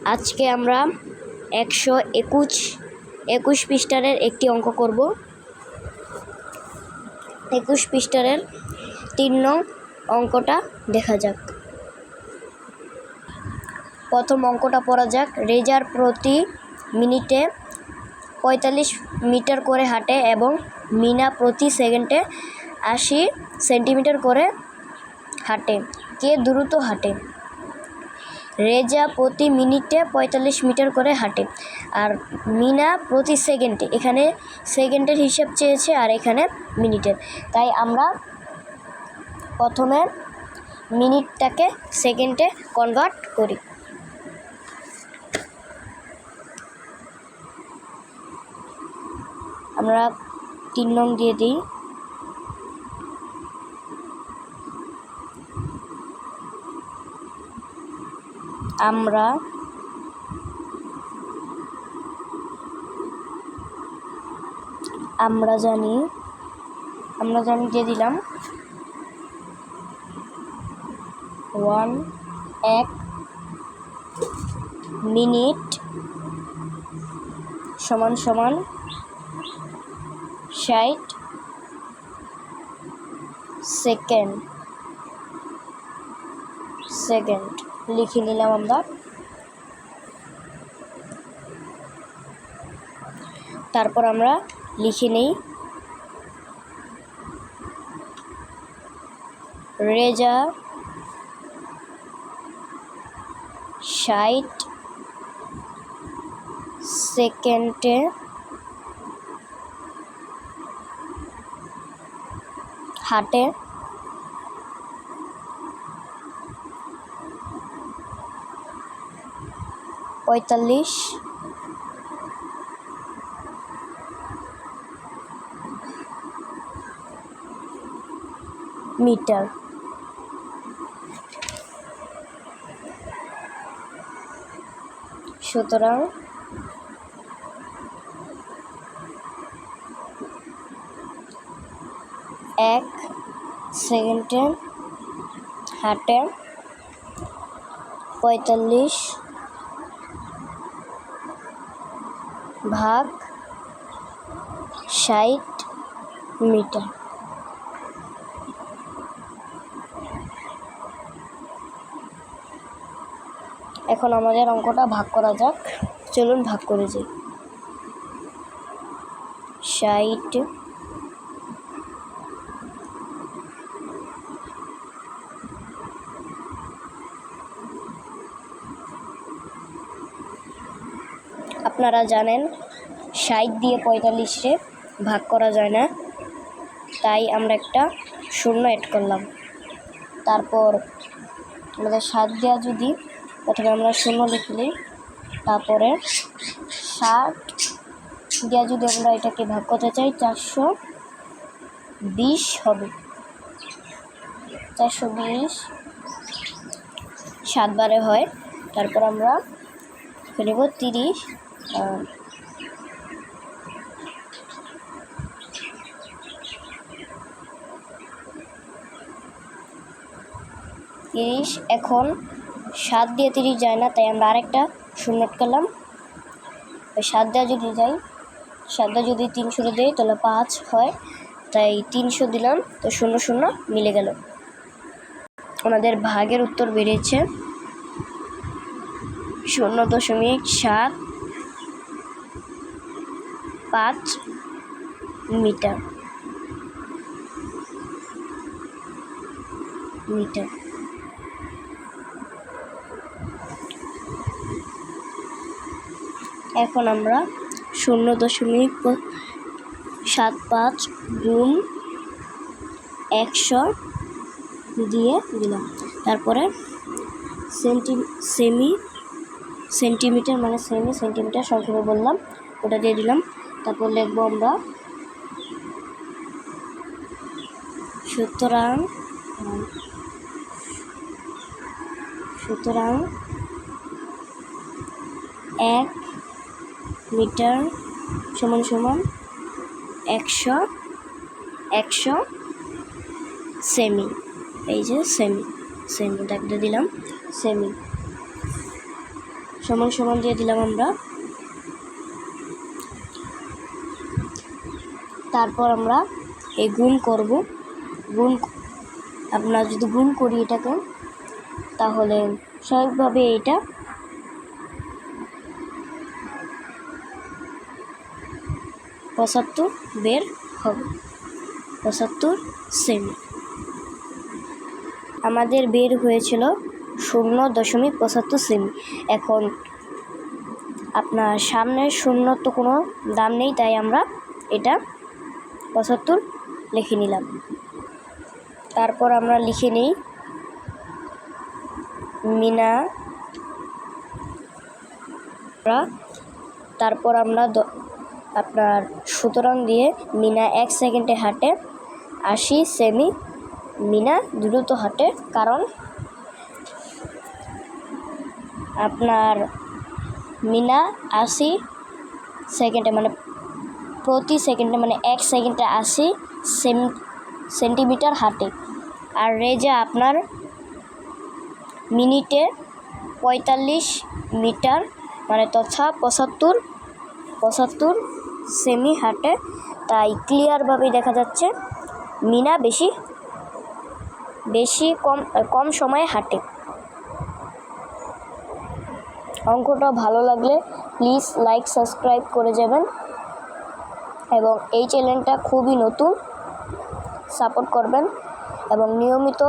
আজকে আমরা 121 পৃষ্ঠারের একটি অঙ্ক করব। 21 পৃষ্ঠারের 3 নং অঙ্কটা দেখা যাক। প্রথম অঙ্কটা পড়া যাক। রেজার প্রতি মিনিটে 45 মিটার করে হাঁটে এবং মিনা প্রতি সেকেন্ডে 80 সেন্টিমিটার করে হাঁটে। কে দ্রুত হাঁটে? রেজা প্রতি মিনিটে 45 মিটার করে হাঁটে আর মিনা প্রতি সেকেন্ডে, এখানে সেকেন্ডের হিসাব চেয়েছে আর এখানে মিনিটের, তাই আমরা প্রথমে মিনিটটাকে সেকেন্ডে কনভার্ট করি। আমরা 3 নং দিয়ে দিই। আমরা জানি দিয়ে দিলাম 1 মিনিট সমান 60 সেকেন্ড লিখে নিলাম আমরা। তারপর আমরা লিখে নেই রেজা 60 সেকেন্ডে হাঁটে পঁয়তাল্লিশ মিটার। সুতরাং 1 সেকেন্ডে হাঁটে 45 ভাগ 60 মিটার। এখন আমাদের অঙ্কটা ভাগ করা যাক। চলুন ভাগ করে যাই। 60 আপনারা জানেন 60 দিয়ে 45-রে ভাগ করা যায় না, তাই আমরা একটা শূন্য অ্যাড করলাম। তারপর আমাদের 7 দেওয়া, যদি প্রথমে আমরা শূন্য লিখলি, তারপরে 60 দেওয়া যদি আমরা এটাকে ভাগ করতে চাই 420 হবে। 420 7 বারে হয়। তারপর আমরা নেব 30 এখন 7 দিয়ে 30 যায় না, তাই আমরা আরেকটা শূন্য করলাম। 7 দেওয়া যদি যাই, 7 দেওয়া যদি 300 দেই তাহলে 5 হয়, তাই 300 দিলাম, তো 0 0 মিলে গেল। আমাদের ভাগের উত্তর বেরিয়েছে 0.75 মিটার। এখন আমরা 0.75 গুণ 100 দিয়ে দিলাম। তারপরে সেন্টিমিটার মানে সেন্টিমিটার সংক্ষেপে বললাম, ওটা দিয়ে দিলাম। তারপর লিখবো আমরা সুতরাং 1 মিটার সমান 100 সেমি। এই যে সেমি ডাকতে দিলাম সেমি। সমান সমান দিয়ে দিলাম আমরা। তারপর আমরা এই গুণ করব। আমরা যদি গুণ করি এটাকে, তাহলে স্বাভাবিকভাবে এটা 75 বের হবে। 75 সেমি আমাদের বের হয়েছিল 0.75 সেমি। এখন আপনার সামনের শূন্যর তো কোনো দাম নেই, তাই আমরা এটা 75 লিখে নিলাম। তারপর আমরা লিখে নিই মিনা। তারপর আমরা আপনার সুতরাং দিয়ে মিনা 1 সেকেন্ডে হাঁটে 80 সেমি। মিনা দ্রুত হাঁটে, কারণ আপনার মিনা 80 সেকেন্ডে মানে প্রতি সেকেন্ডে মানে 1 সেকেন্ডে 80 সেন্টিমিটার হাঁটে। আর রেজা আপনার মিনিটে 45 মিটার মানে তথা 75 সেমি হাঁটে। তাই ক্লিয়ারভাবেই দেখা যাচ্ছে মিনা কম সময়ে হাঁটে। অঙ্কটা ভালো লাগলে প্লিজ লাইক সাবস্ক্রাইব করে যাবেন, এবং এই চ্যানেলটা খুবই নতুন, সাপোর্ট করবেন, এবং নিয়মিত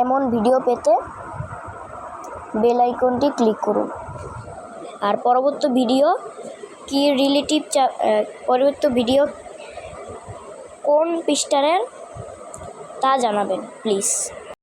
এমন ভিডিও পেতে বেল আইকনটি ক্লিক করুন। আর পরবর্তী ভিডিও কোন পৃষ্ঠারের তা জানাবেন প্লিজ।